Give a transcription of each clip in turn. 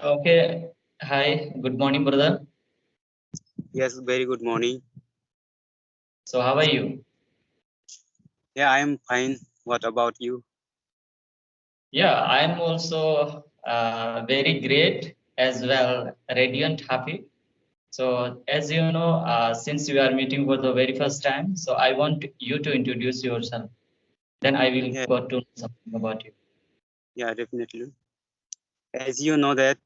Okay. Hi. Good morning, brother. Yes, very good morning. So, how are you? Yeah, I am fine. What about you? Yeah, I'm also very great as well, radiant, happy. So, as you know, since we are meeting for the very first time, so I want you to introduce yourself. Then I will Yeah, got to know something about you. yeah, definitely. As you know that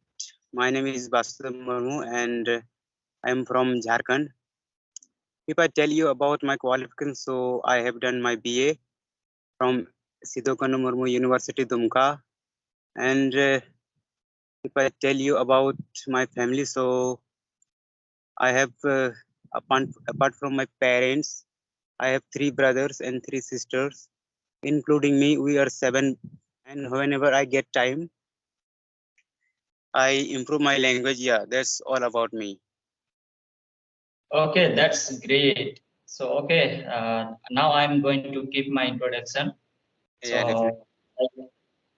my name is Basudev Murmu and I am from Jharkhand. If I tell you about my qualifications, so I have done my BA from Sidho Kanu Murmu University, Dumka. And if I tell you about my family, so I have apart from my parents, I have three brothers and three sisters, including me. We are seven, and whenever I get time, I improve my language. Yeah, that's all about me. Okay, that's great. So, okay, now I'm going to keep my introduction. Yeah, definitely. So,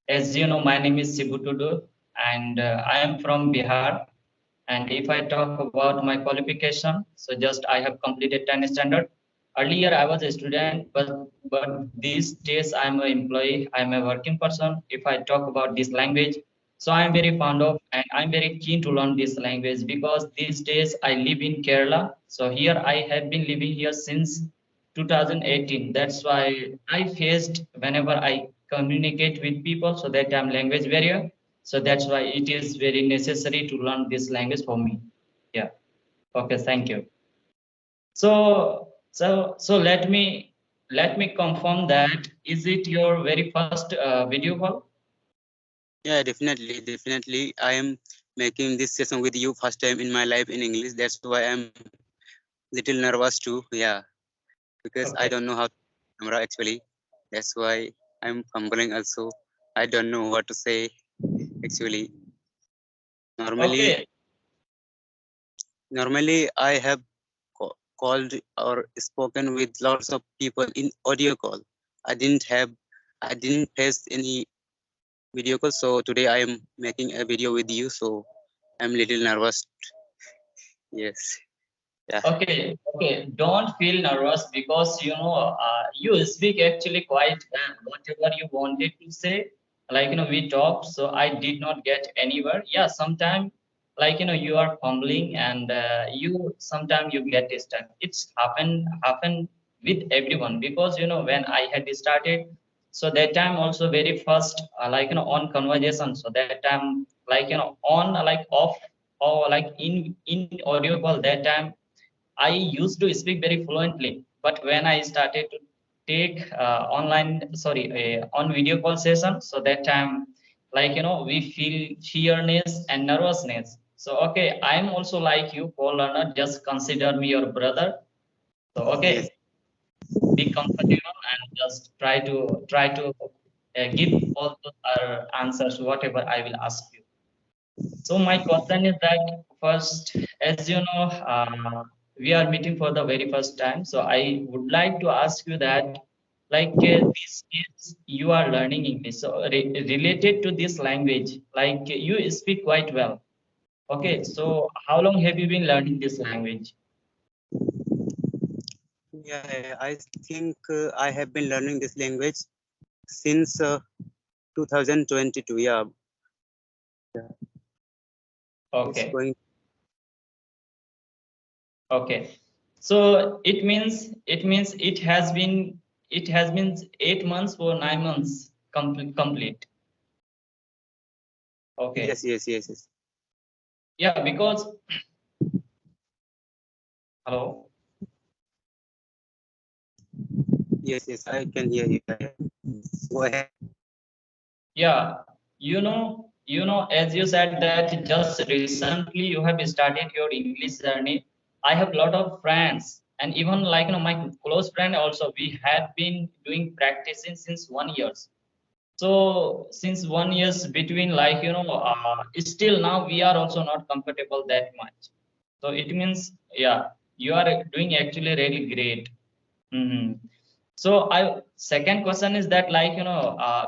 as you know, my name is Sibutudu, and I am from Bihar. And if I talk about my qualification, so just I have completed 10 standard. Earlier I was a student, but these days I'm an employee. I'm a working person. If I talk about this language, so I'm very fond of and I'm very keen to learn this language because these days I live in Kerala. So here I have been living here since 2018. That's why I faced whenever I communicate with people, so that I'm language barrier. So that's why it is very necessary to learn this language for me. Yeah. Okay. Thank you. So let me confirm that is it your very first video call? Yeah, definitely. I am making this session with you first time in my life in English. That's why I'm little nervous too. Yeah, because I Okay. don't know how to camera actually. That's why I'm fumbling also. I don't know what to say actually. Normally, Okay. normally I have called or spoken with lots of people in audio call. I didn't have, I didn't face any video call. So today I am making a video with you. So I'm little nervous. Yes. Yeah. Okay. Don't feel nervous because you speak actually quite well. Whatever you wanted to say, we talked, so I did not get anywhere. Yeah, sometime you are fumbling and you sometimes you get stuck. It's happen with everyone because when I had started, so that time also very first on conversation. So that time on off or in audio call that time I used to speak very fluently, but when I started to take on video call session, so that time, we feel fearness and nervousness. So, okay, I'm also like you, co-learner, just consider me your brother. So, Yes. okay, be comfortable and just try to give all the answers, whatever I will ask you. So my question is that first, as you know, we are meeting for the very first time. So I would like to ask you that, these days you are learning English. So related to this language, you speak quite well. Okay, so how long have you been learning this language? Yeah, I think I have been learning this language since 2022. Yeah, it's Okay, going. okay. So it means it has been 8 months or 9 months complete. Okay. Yes. Yeah, because hello. Yes. I can hear you. Go ahead. Yeah, as you said that just recently you have started your English journey. I have a lot of friends, and even my close friend also. We have been doing practicing since 1 years. So since 1 years between, still now we are also not comfortable that much. So it means, yeah, you are doing actually really great. Mhm. So second question is that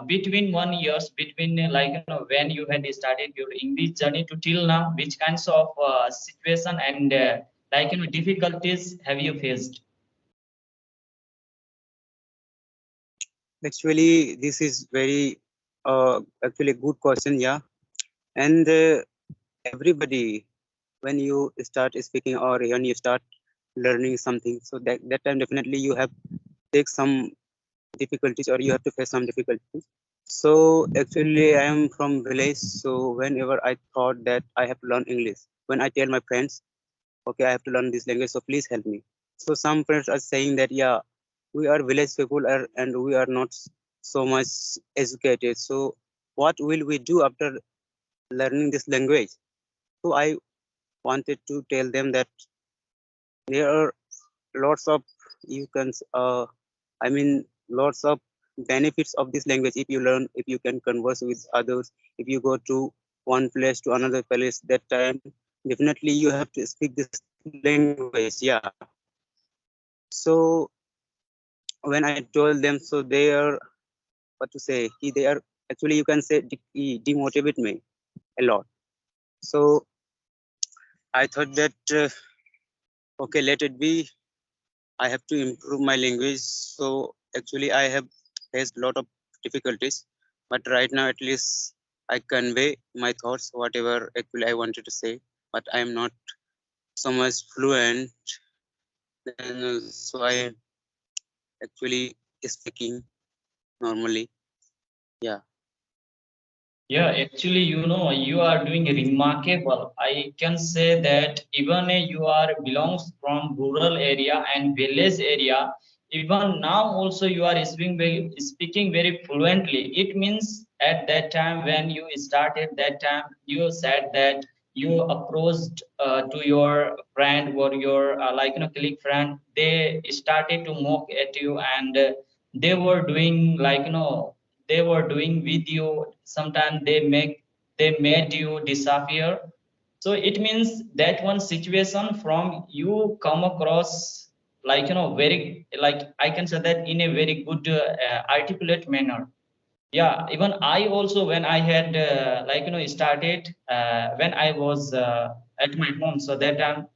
between 1 years between when you had started your English journey to till now, which kinds of situation and difficulties have you faced? Actually, this is very actually a good question, yeah. And everybody, when you start speaking or when you start learning something, so that time definitely you have take some difficulties or you have to face some difficulties. So actually, I am from village. So whenever I thought that I have to learn English, when I tell my friends, okay, I have to learn this language, so please help me. So some friends are saying that, yeah, we are village people and we are not so much educated. So what will we do after learning this language? So I wanted to tell them that there are lots of you can I mean lots of benefits of this language if you learn, if you can converse with others, if you go to one place to another place, that time definitely you have to speak this language, yeah. So when I told them, so they are what to say, they are actually you can say demotivate me a lot. So I thought that okay, let it be. I have to improve my language. So actually, I have faced a lot of difficulties, but right now at least I convey my thoughts, whatever actually I wanted to say. But I am not so much fluent, and so I am actually speaking normally. Yeah. Yeah, actually, you are doing remarkable. I can say that even you are belongs from rural area and village area, even now also you are speaking very fluently. It means at that time when you started, that time you said that you approached to your friend or your colleague friend. They started to mock at you, and they were doing they were doing with you. Sometimes they made you disappear. So it means that one situation from you come across very, like I can say that in a very good articulate manner. Yeah, even I also, when I had started when I was at my home, so that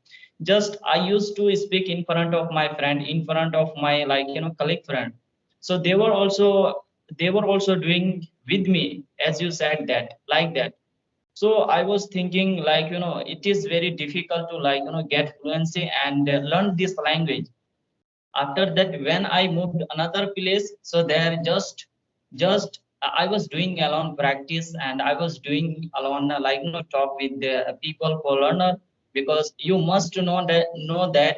just I used to speak in front of my friend, in front of my colleague friend. So they were also doing with me, as you said that, like that. So I was thinking, it is very difficult to get fluency and learn this language. After that, when I moved another place, so there just I was doing alone practice, and I was doing alone talk with the people for learner. Because you must know that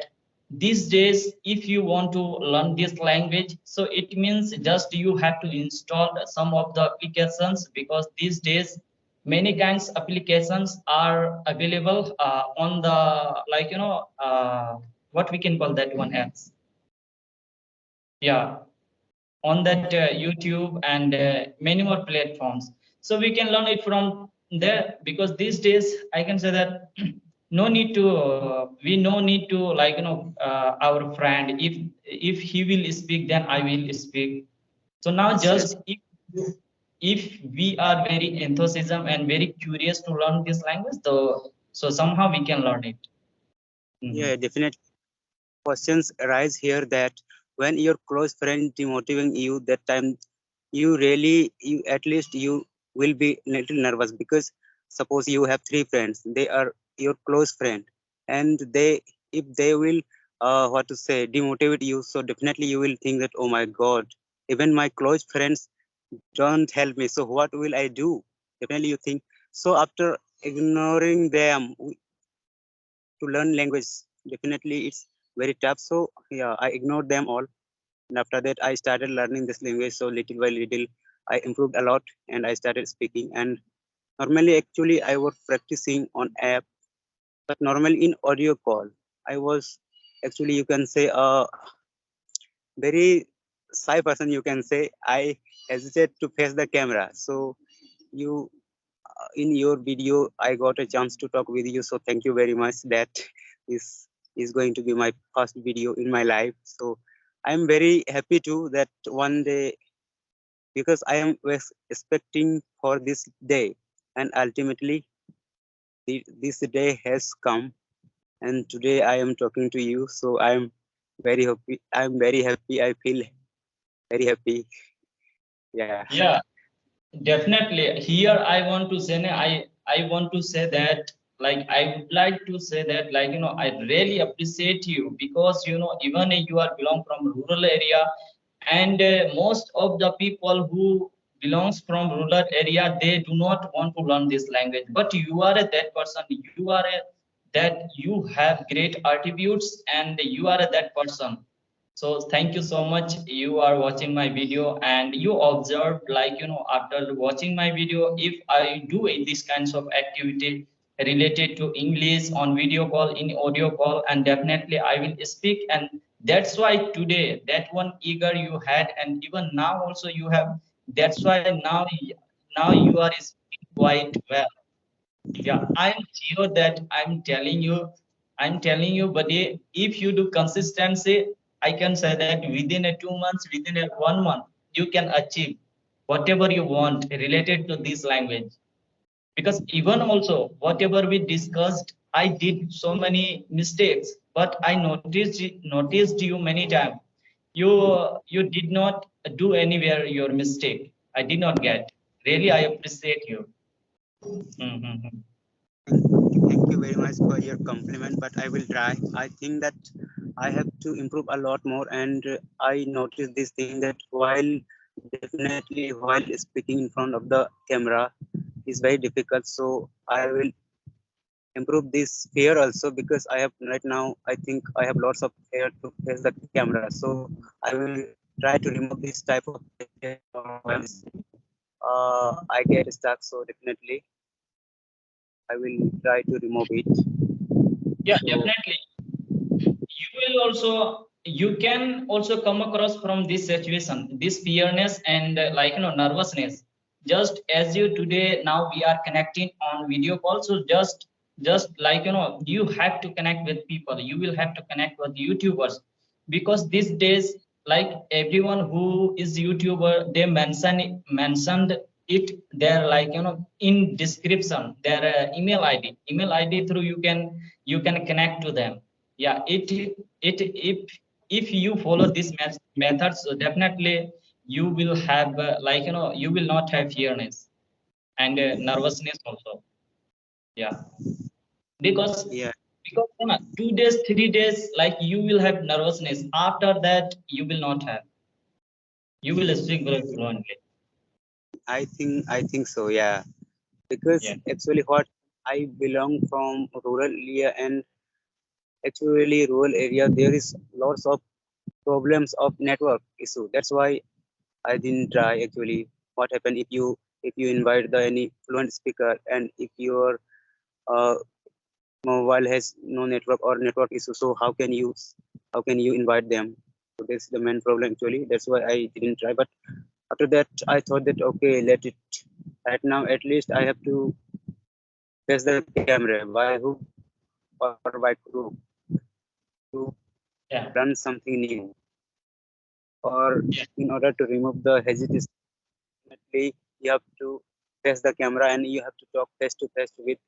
these days, if you want to learn this language, so it means just you have to install some of the applications. Because these days many kinds applications are available on the what we can call that one else. Yeah, on that YouTube and many more platforms. So we can learn it from there. Because these days I can say that no need to we no need to our friend, if he will speak, then I will speak. So now Yes. just Yes. if we are very enthusiasm and very curious to learn this language, so somehow we can learn it. Yeah. Mhm. Definitely. Questions arise here that when your close friend demotivating you, that time you really, you at least you will be little nervous, because suppose you have three friends, they are your close friend, and they, if they will what to say, demotivate you, so definitely you will think that, oh my god, even my close friends don't help me, so what will I do? Definitely you think. So after ignoring them to learn language, definitely it's very tough. So yeah, I ignored them all, and after that I started learning this language. So little by little I improved a lot, and I started speaking. And normally actually I was practicing on app, but normally in audio call I was actually, you can say, a very shy person, you can say. I hesitate to face the camera. So you, in your video I got a chance to talk with you, so thank you very much. That is is going to be my first video in my life. So I'm very happy too that one day, because I am expecting for this day, and ultimately this day has come, and today I am talking to you. So I'm very happy. I'm very happy. I feel very happy. Yeah. Yeah, definitely. Here I want to say, I want to say that, like, I would like to say that, like, I really appreciate you, because even you are belong from rural area, and most of the people who belongs from rural area, they do not want to learn this language, but you are that person. You are that you have great attributes, and you are that person. So thank you so much. You are watching my video, and you observed, like, after watching my video, if I do these kinds of activity related to English on video call, in audio call, and definitely I will speak. And that's why today, that one eager you had, and even now also you have. That's why now you are speaking quite well. Yeah, I'm sure that I'm telling you, buddy, if you do consistency, I can say that within a 2 months, within a 1 month, you can achieve whatever you want related to this language. Because even also, whatever we discussed, I did so many mistakes, but I noticed you many times. You did not do anywhere your mistake. I did not get. Really, I appreciate you. Mhm. Thank you very much for your compliment, but I will try. I think that I have to improve a lot more, and I noticed this thing that while definitely while speaking in front of the camera is very difficult. So I will improve this fear also, because I have right now, I think I have lots of fear to face the camera. So I will try to remove this type of fear while I get stuck. So definitely I will try to remove it. Yeah, So definitely. You can also come across from this situation, this fearness, and like, nervousness. Just as you today, now we are connecting on video call. So just like, you have to connect with people. You will have to connect with YouTubers, because these days, like, everyone who is YouTuber, they mentioned it there, like, in description, their email ID through, you can connect to them. Yeah, it if you follow this method, so definitely you will have, like, you will not have fearness and nervousness also. Yeah, because yeah, 2 days, 3 days, like, you will have nervousness. After that, you will not have. You will speak very fluently. I think so. Yeah, because Yeah. actually what I belong from rural area, and actually rural area there is lots of problems of network issue. That's why I didn't try actually. What happen if you invite the any fluent speaker, and if your uh, mobile has no network or network issue, so how can you invite them? So that's the main problem actually. That's why I didn't try. But after that, I thought that okay, let it. Right now, at least I have to face the camera by hook or by crook to Yeah. learn something new, or Yeah. in order to remove the hesitation. Definitely, you have to face the camera and you have to talk face to face with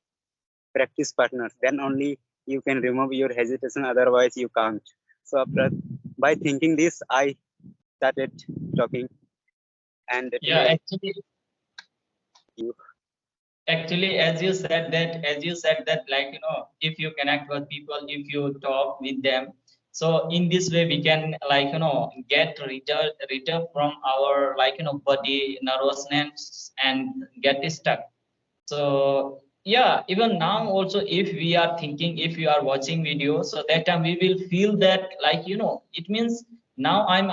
practice partners. Then only you can remove your hesitation. Otherwise, you can't. So after by thinking this, I started talking, and Yeah, today you. actually, as you said that, like, if you connect with people, if you talk with them, so in this way we can, like, get rid of from our, like, body nervousness and get stuck. So yeah, even now also, if we are thinking, if you are watching video, so that time we will feel that, like, it means now I'm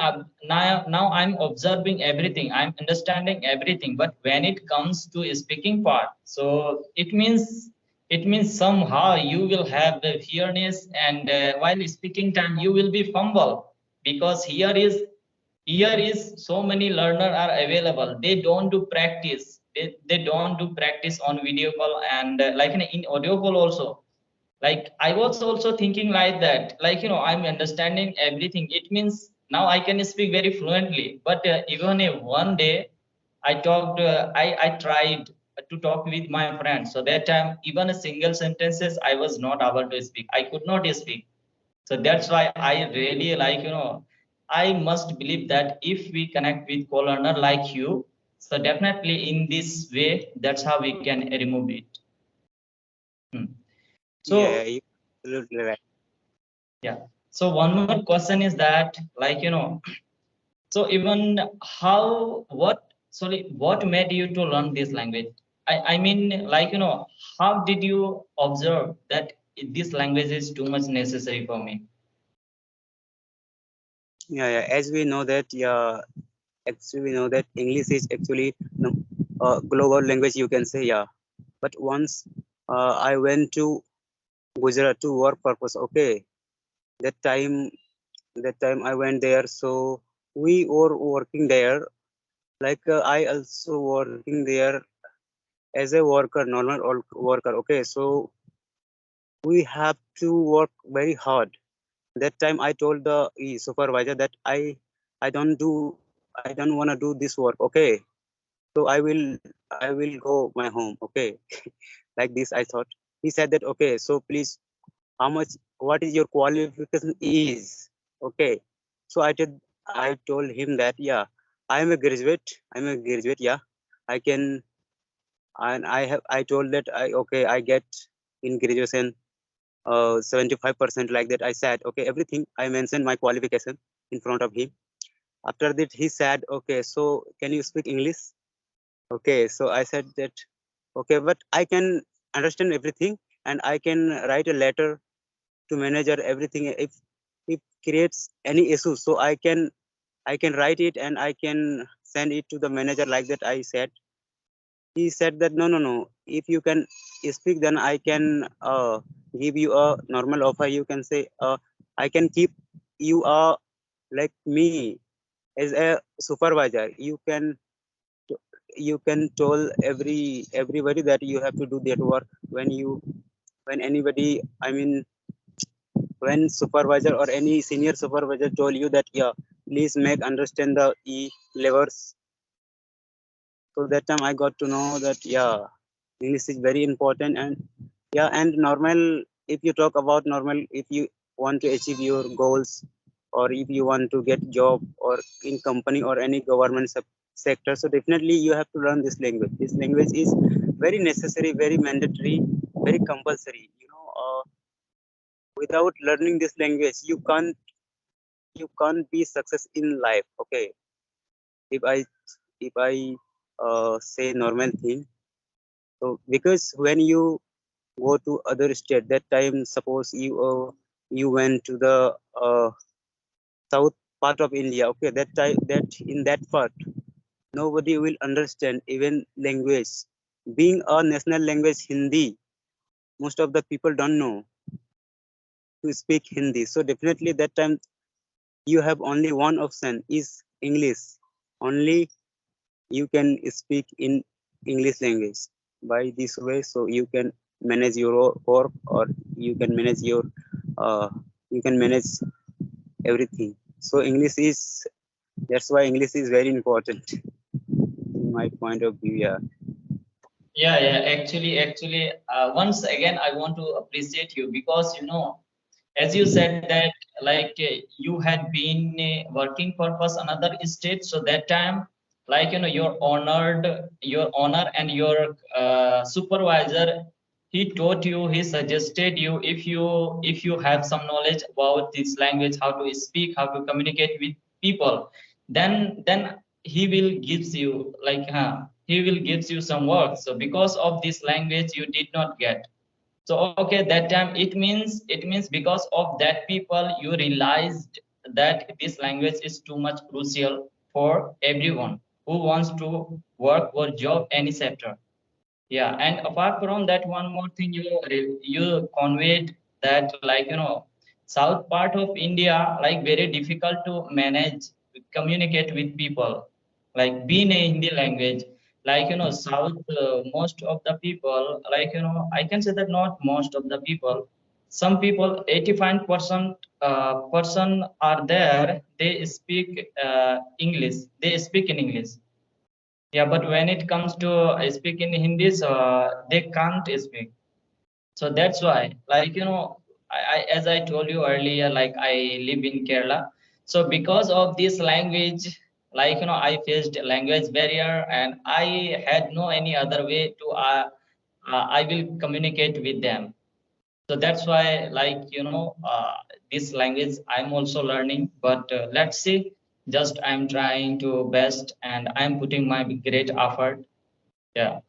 observing everything, I'm understanding everything, but when it comes to speaking part, so it means somehow you will have the fearness, and while speaking time you will be fumble, because here is so many learner are available, they don't do practice, they don't do practice on video call, and like in audio call also. Like, I was also thinking like that, like, I'm understanding everything, it means now I can speak very fluently. But even one day, I talked. I tried to talk with my friends. So that time, even a single sentences, I was not able to speak. I could not speak. So that's why I really like, I must believe that if we connect with co-learner like you, so definitely in this way, that's how we can remove it. Hmm. Yeah, So you're absolutely right. yeah. So one more question is that, like, so even how, what, sorry, what made you to learn this language? I mean, like, how did you observe that this language is too much necessary for me? Yeah, as we know that, yeah, actually we know that English is actually a global language, you can say, yeah. But once I went to Gujarat to work purpose, okay. That time, I went there, so we were working there. Like I also working there as a worker, normal worker. Okay, so we have to work very hard. That time I told the supervisor that I don't want to do this work. Okay, so I will go my home. Okay, like this I thought. He said that okay, so please, how much, what is your qualification is? Okay, so I told him that yeah, I'm a graduate. Yeah, I can, and I told that I okay, I get in graduation 75% like that. I said okay, everything I mentioned my qualification in front of him. After that he said okay, so can you speak English? Okay, so I said that okay, but I can understand everything, and I can write a letter to manager everything if creates any issue, so I can write it and I can send it to the manager like that. I said. He said that no, if you can speak, then I can give you a normal offer. You can say I can keep you like me as a supervisor. You can tell everybody that you have to do that work when anybody, I mean, when supervisor or any senior supervisor told you that yeah, please make understand the levels. So that time I got to know that yeah, English is very important. And yeah, and normal, if you talk about normal, if you want to achieve your goals, or if you want to get job or in company or any government sector, so definitely you have to learn this language. This language is very necessary, very mandatory, very compulsory, without learning this language you can't be success in life. Okay, if I say normal thing, so because when you go to other state, that time suppose you went to the uh, south part of India. Okay, that time, that in that part nobody will understand even language, being a national language Hindi. Most of the people don't know to speak Hindi, so definitely that time you have only one option is English. Only you can speak in English language. By this way, so you can manage your work, or you can manage your uh, you can manage everything. So English is, that's why English is very important in my point of view. Yeah. Yeah. Actually, once again, I want to appreciate you because as you said that like you had been working purpose another state, so that time like your honor and your supervisor, he taught you, he suggested you, if you have some knowledge about this language, how to speak, how to communicate with people, then he will gives you like he will gives you some work. So because of this language you did not get, so okay, that time it means because of that people you realized that this language is too much crucial for everyone who wants to work or job any sector. Yeah, and apart from that, one more thing you conveyed that like south part of India like very difficult to manage communicate with people, like being a Hindi language, like south most of the people like I can say that not most of the people, some people 85% person are there, they speak English. They speak in English. Yeah, but when it comes to speak in Hindi, so they can't speak. So that's why, like, as I told you earlier, like I live in Kerala. So because of this language, like, I faced language barrier, and I had no any other way to, I will communicate with them. So that's why, like, this language I'm also learning, but let's see. Just I'm trying to best, and I'm putting my great effort. Yeah.